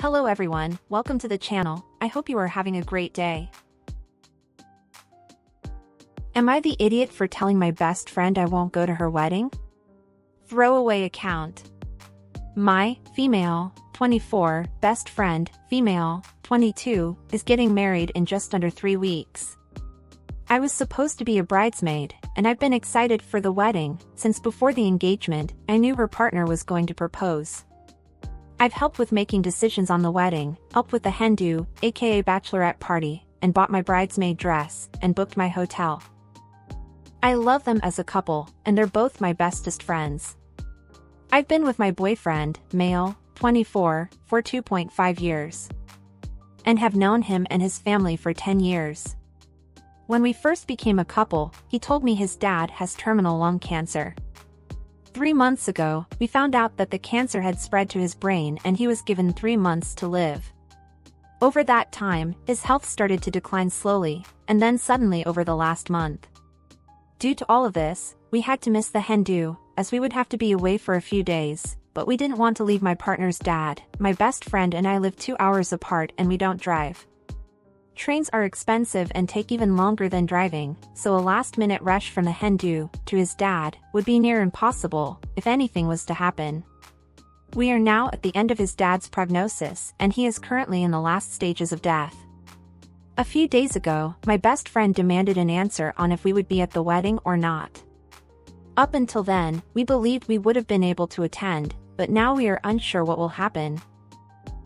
Hello everyone, welcome to the channel. I hope you are having a great day. Am I the idiot for telling my best friend I won't go to her wedding? Throwaway account. My, female, 24, best friend, female, 22, is getting married in just under 3 weeks. I was supposed to be a bridesmaid, and I've been excited for the wedding, since before the engagement, I knew her partner was going to propose. I've helped with making decisions on the wedding, helped with the hen-do, aka bachelorette party, and bought my bridesmaid dress, and booked my hotel. I love them as a couple, and they're both my bestest friends. I've been with my boyfriend, male, 24, for 2.5 years. And have known him and his family for 10 years. When we first became a couple, he told me his dad has terminal lung cancer. 3 months ago, we found out that the cancer had spread to his brain and he was given 3 months to live. Over that time, his health started to decline slowly, and then suddenly over the last month. Due to all of this, we had to miss the hen-do, as we would have to be away for a few days, but we didn't want to leave my partner's dad. My best friend and I live 2 hours apart and we don't drive. Trains are expensive and take even longer than driving, so a last-minute rush from the hen-do to his dad would be near impossible if anything was to happen. We are now at the end of his dad's prognosis and he is currently in the last stages of death. A few days ago, my best friend demanded an answer on if we would be at the wedding or not. Up until then, we believed we would have been able to attend, but now we are unsure what will happen.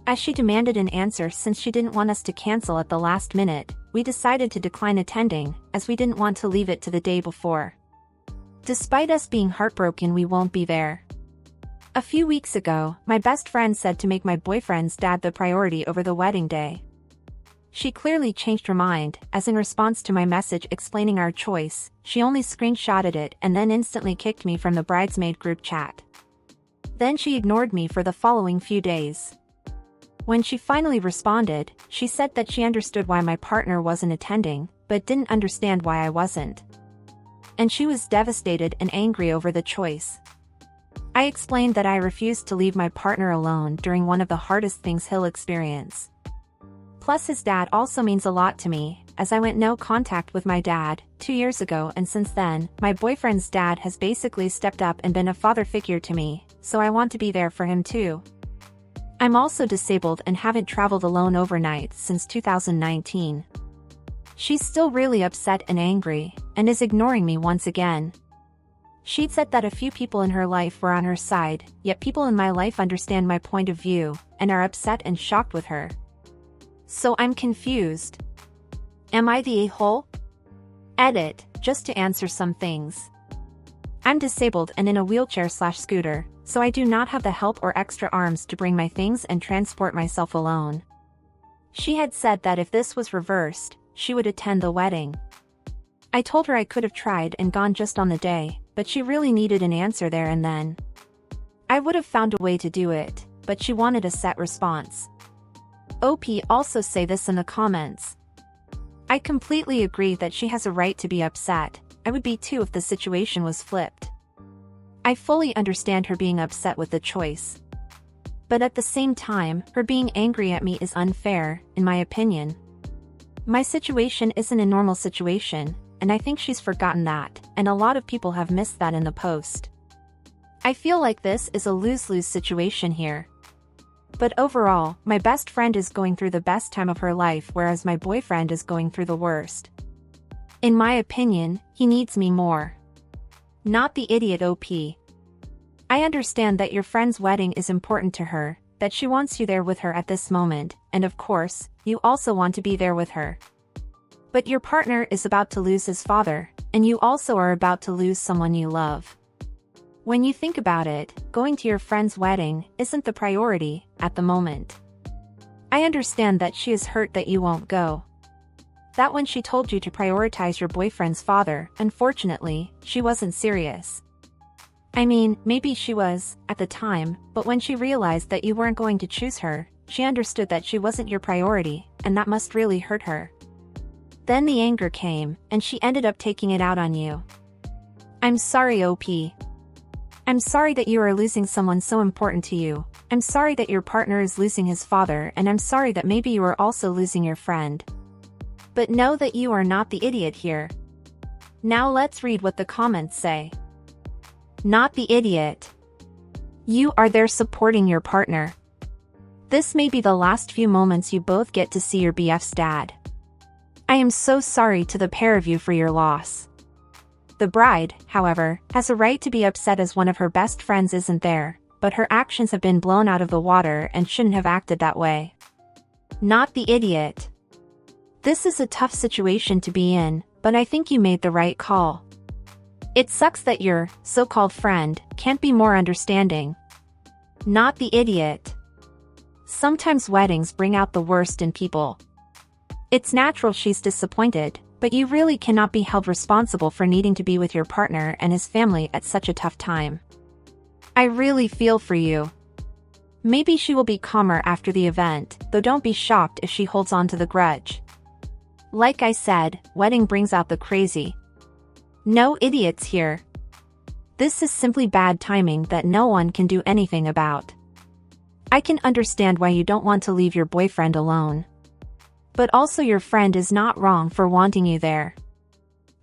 As she demanded an answer since she didn't want us to cancel at the last minute, we decided to decline attending, as we didn't want to leave it to the day before. Despite us being heartbroken, we won't be there. A few weeks ago, my best friend said to make my boyfriend's dad the priority over the wedding day. She clearly changed her mind, as in response to my message explaining our choice, she only screenshotted it and then instantly kicked me from the bridesmaid group chat. Then she ignored me for the following few days. When she finally responded, she said that she understood why my partner wasn't attending, but didn't understand why I wasn't. And she was devastated and angry over the choice. I explained that I refused to leave my partner alone during one of the hardest things he'll experience. Plus his dad also means a lot to me, as I went no contact with my dad 2 years ago, and since then, my boyfriend's dad has basically stepped up and been a father figure to me, so I want to be there for him too. I'm also disabled and haven't traveled alone overnight since 2019. She's still really upset and angry, and is ignoring me once again. She'd said that a few people in her life were on her side, yet people in my life understand my point of view, and are upset and shocked with her. So I'm confused. Am I the a-hole? Edit, just to answer some things. I'm disabled and in a wheelchair/scooter, so I do not have the help or extra arms to bring my things and transport myself alone. She had said that if this was reversed, she would attend the wedding. I told her I could have tried and gone just on the day, but she really needed an answer there and then. I would have found a way to do it, but she wanted a set response. OP also say this in the comments. I completely agree that she has a right to be upset. I would be too if the situation was flipped. I fully understand her being upset with the choice. But at the same time, her being angry at me is unfair, in my opinion. My situation isn't a normal situation, and I think she's forgotten that, and a lot of people have missed that in the post. I feel like this is a lose-lose situation here. But overall, my best friend is going through the best time of her life, whereas my boyfriend is going through the worst. In my opinion, he needs me more. Not the idiot OP. I understand that your friend's wedding is important to her, that she wants you there with her at this moment, and of course, you also want to be there with her. But your partner is about to lose his father, and you also are about to lose someone you love. When you think about it, going to your friend's wedding isn't the priority at the moment. I understand that she is hurt that you won't go. That when she told you to prioritize your boyfriend's father, unfortunately, she wasn't serious. I mean, maybe she was, at the time, but when she realized that you weren't going to choose her, she understood that she wasn't your priority, and that must really hurt her. Then the anger came, and she ended up taking it out on you. I'm sorry OP. I'm sorry that you are losing someone so important to you. I'm sorry that your partner is losing his father, and I'm sorry that maybe you are also losing your friend. But know that you are not the idiot here. Now let's read what the comments say. Not the idiot. You are there supporting your partner. This may be the last few moments you both get to see your BF's dad. I am so sorry to the pair of you for your loss. The bride, however, has a right to be upset as one of her best friends isn't there, but her actions have been blown out of the water and shouldn't have acted that way. Not the idiot. This is a tough situation to be in, but I think you made the right call. It sucks that your so-called friend can't be more understanding. Not the idiot. Sometimes weddings bring out the worst in people. It's natural she's disappointed, but you really cannot be held responsible for needing to be with your partner and his family at such a tough time. I really feel for you. Maybe she will be calmer after the event, though don't be shocked if she holds on to the grudge. Like I said, wedding brings out the crazy. No idiots here. This is simply bad timing that no one can do anything about. I can understand why you don't want to leave your boyfriend alone. But also your friend is not wrong for wanting you there.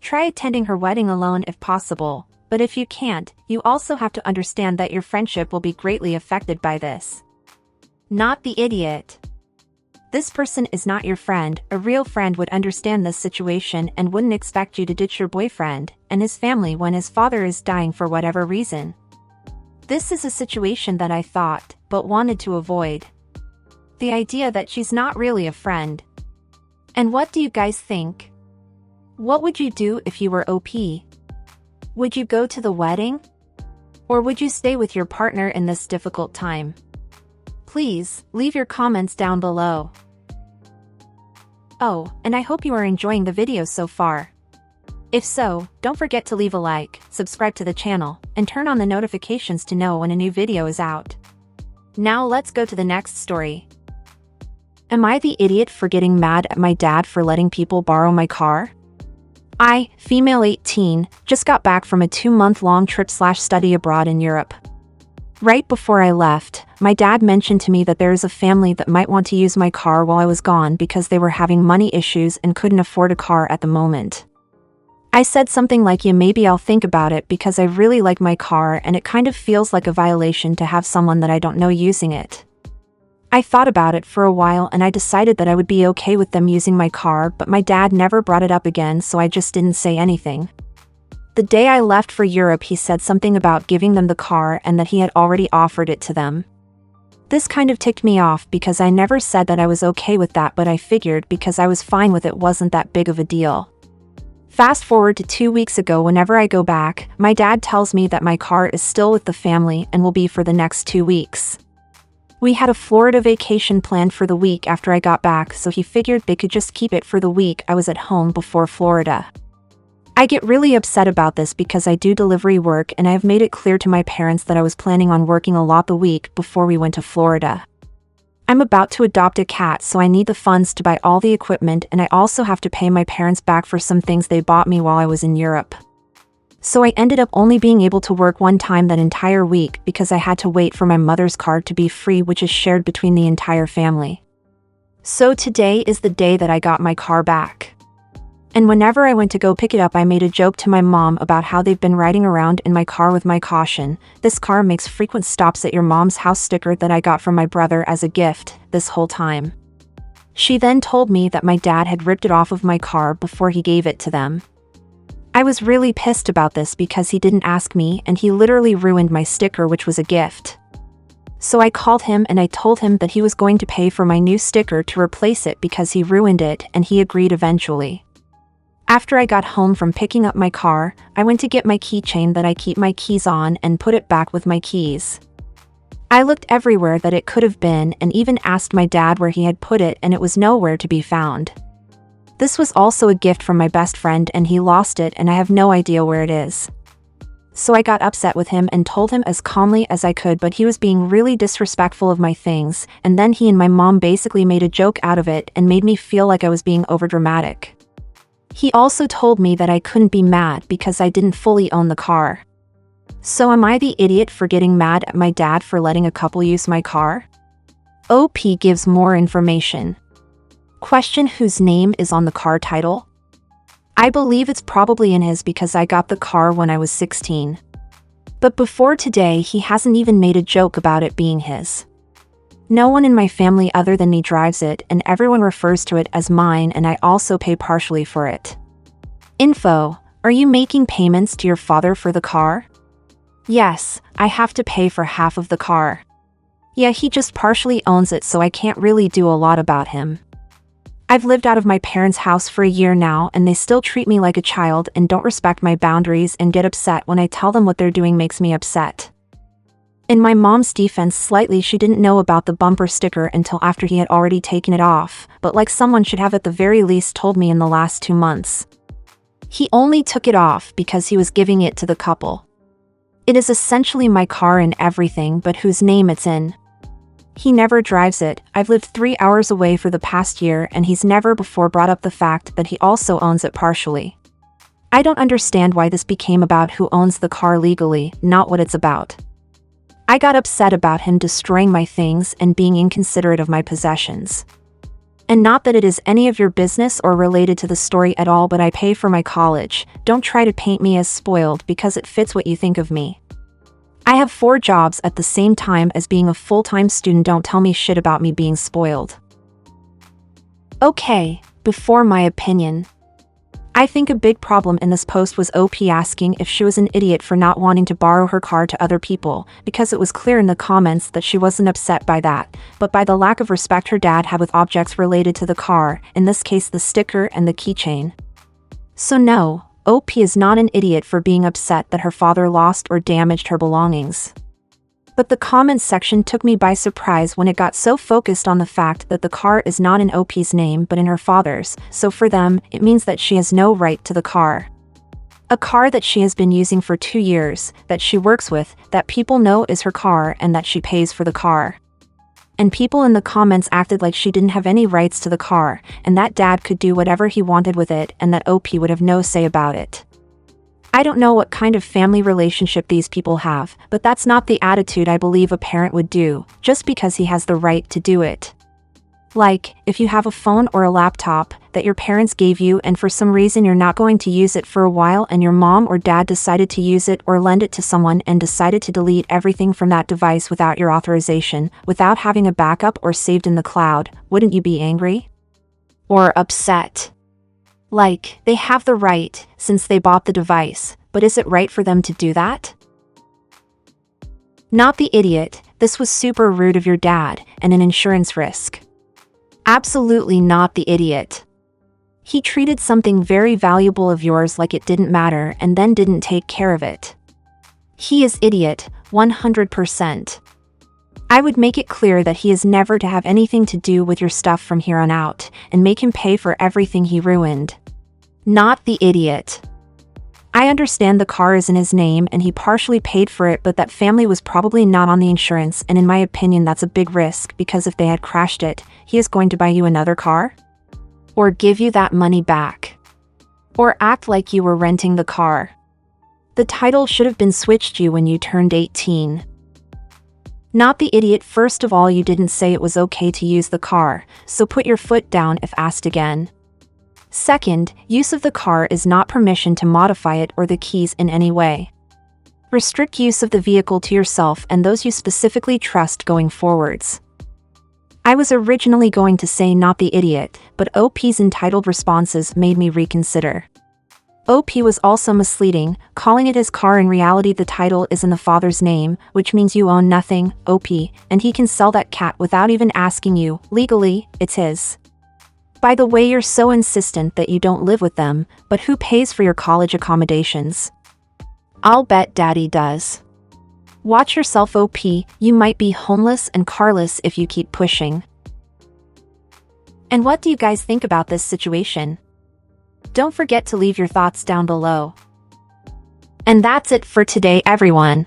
Try attending her wedding alone if possible, but if you can't, you also have to understand that your friendship will be greatly affected by this. Not the idiot. This person is not your friend. A real friend would understand this situation and wouldn't expect you to ditch your boyfriend and his family when his father is dying for whatever reason. This is a situation that I thought, but wanted to avoid. The idea that she's not really a friend. And what do you guys think? What would you do if you were OP? Would you go to the wedding? Or would you stay with your partner in this difficult time? Please, leave your comments down below. Oh, and I hope you are enjoying the video so far. If so, don't forget to leave a like, subscribe to the channel, and turn on the notifications to know when a new video is out. Now let's go to the next story. Am I the idiot for getting mad at my dad for letting people borrow my car? I, female 18, just got back from a 2-month-long trip/study abroad in Europe. Right before I left, my dad mentioned to me that there is a family that might want to use my car while I was gone because they were having money issues and couldn't afford a car at the moment. I said something like, yeah, maybe I'll think about it because I really like my car and it kind of feels like a violation to have someone that I don't know using it. I thought about it for a while and I decided that I would be okay with them using my car, but my dad never brought it up again, so I just didn't say anything. The day I left for Europe, he said something about giving them the car and that he had already offered it to them. This kind of ticked me off because I never said that I was okay with that, but I figured because I was fine with it wasn't that big of a deal. Fast forward to 2 weeks ago. Whenever I go back, my dad tells me that my car is still with the family and will be for the next 2 weeks. We had a Florida vacation planned for the week after I got back, so he figured they could just keep it for the week I was at home before Florida. I get really upset about this because I do delivery work and I have made it clear to my parents that I was planning on working a lot the week before we went to Florida. I'm about to adopt a cat, so I need the funds to buy all the equipment, and I also have to pay my parents back for some things they bought me while I was in Europe. So I ended up only being able to work one time that entire week because I had to wait for my mother's card to be free, which is shared between the entire family. So today is the day that I got my car back. And whenever I went to go pick it up, I made a joke to my mom about how they've been riding around in my car with my caution, "This car makes frequent stops at your mom's house" sticker that I got from my brother as a gift this whole time. She then told me that my dad had ripped it off of my car before he gave it to them. I was really pissed about this because he didn't ask me and he literally ruined my sticker, which was a gift. So I called him and I told him that he was going to pay for my new sticker to replace it because he ruined it, and he agreed eventually. After I got home from picking up my car, I went to get my keychain that I keep my keys on and put it back with my keys. I looked everywhere that it could have been and even asked my dad where he had put it, and it was nowhere to be found. This was also a gift from my best friend and he lost it and I have no idea where it is. So I got upset with him and told him as calmly as I could, but he was being really disrespectful of my things, and then he and my mom basically made a joke out of it and made me feel like I was being overdramatic. He also told me that I couldn't be mad because I didn't fully own the car. So am I the idiot for getting mad at my dad for letting a couple use my car? OP gives more information. Question: whose name is on the car title? I believe it's probably in his because I got the car when I was 16. But before today he hasn't even made a joke about it being his. No one in my family other than me drives it, and everyone refers to it as mine, and I also pay partially for it. Info: are you making payments to your father for the car? Yes, I have to pay for half of the car. Yeah, he just partially owns it, so I can't really do a lot about him. I've lived out of my parents' house for a year now, and they still treat me like a child and don't respect my boundaries and get upset when I tell them what they're doing makes me upset. In my mom's defense slightly, she didn't know about the bumper sticker until after he had already taken it off, but like someone should have at the very least told me in the last 2 months. He only took it off because he was giving it to the couple. It is essentially my car and everything, but whose name it's in. He never drives it. I've lived 3 hours away for the past year, and he's never before brought up the fact that he also owns it partially. I don't understand why this became about who owns the car legally, not what it's about. I got upset about him destroying my things and being inconsiderate of my possessions. And not that it is any of your business or related to the story at all, but I pay for my college. Don't try to paint me as spoiled because it fits what you think of me. I have 4 jobs at the same time as being a full-time student. Don't tell me shit about me being spoiled. Okay, before my opinion. I think a big problem in this post was OP asking if she was an idiot for not wanting to borrow her car to other people, because it was clear in the comments that she wasn't upset by that, but by the lack of respect her dad had with objects related to the car, in this case the sticker and the keychain. So no, OP is not an idiot for being upset that her father lost or damaged her belongings. But the comments section took me by surprise when it got so focused on the fact that the car is not in OP's name but in her father's, so for them, it means that she has no right to the car. A car that she has been using for 2 years, that she works with, that people know is her car, and that she pays for the car. And people in the comments acted like she didn't have any rights to the car, and that dad could do whatever he wanted with it, and that OP would have no say about it. I don't know what kind of family relationship these people have, but that's not the attitude I believe a parent would do, just because he has the right to do it. Like, if you have a phone or a laptop that your parents gave you and for some reason you're not going to use it for a while, and your mom or dad decided to use it or lend it to someone and decided to delete everything from that device without your authorization, without having a backup or saved in the cloud, wouldn't you be angry? Or upset? Like, they have the right, since they bought the device, but is it right for them to do that? Not the idiot, this was super rude of your dad, and an insurance risk. Absolutely not the idiot. He treated something very valuable of yours like it didn't matter and then didn't take care of it. He is idiot, 100%. I would make it clear that he is never to have anything to do with your stuff from here on out, and make him pay for everything he ruined. Not the idiot. I understand the car is in his name and he partially paid for it, but that family was probably not on the insurance, and in my opinion that's a big risk, because if they had crashed it, he is going to buy you another car? Or give you that money back? Or act like you were renting the car? The title should have been switched to you when you turned 18. Not the idiot. First of all, you didn't say it was okay to use the car, so put your foot down if asked again. Second, use of the car is not permission to modify it or the keys in any way. Restrict use of the vehicle to yourself and those you specifically trust going forwards. I was originally going to say not the idiot, but OP's entitled responses made me reconsider. OP was also misleading, calling it his car. In reality, the title is in the father's name, which means you own nothing, OP, and he can sell that cat without even asking you. Legally, it's his. By the way, you're so insistent that you don't live with them, but who pays for your college accommodations? I'll bet Daddy does. Watch yourself, OP, you might be homeless and carless if you keep pushing. And what do you guys think about this situation? Don't forget to leave your thoughts down below. And that's it for today, everyone.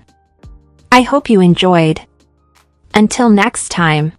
I hope you enjoyed. Until next time.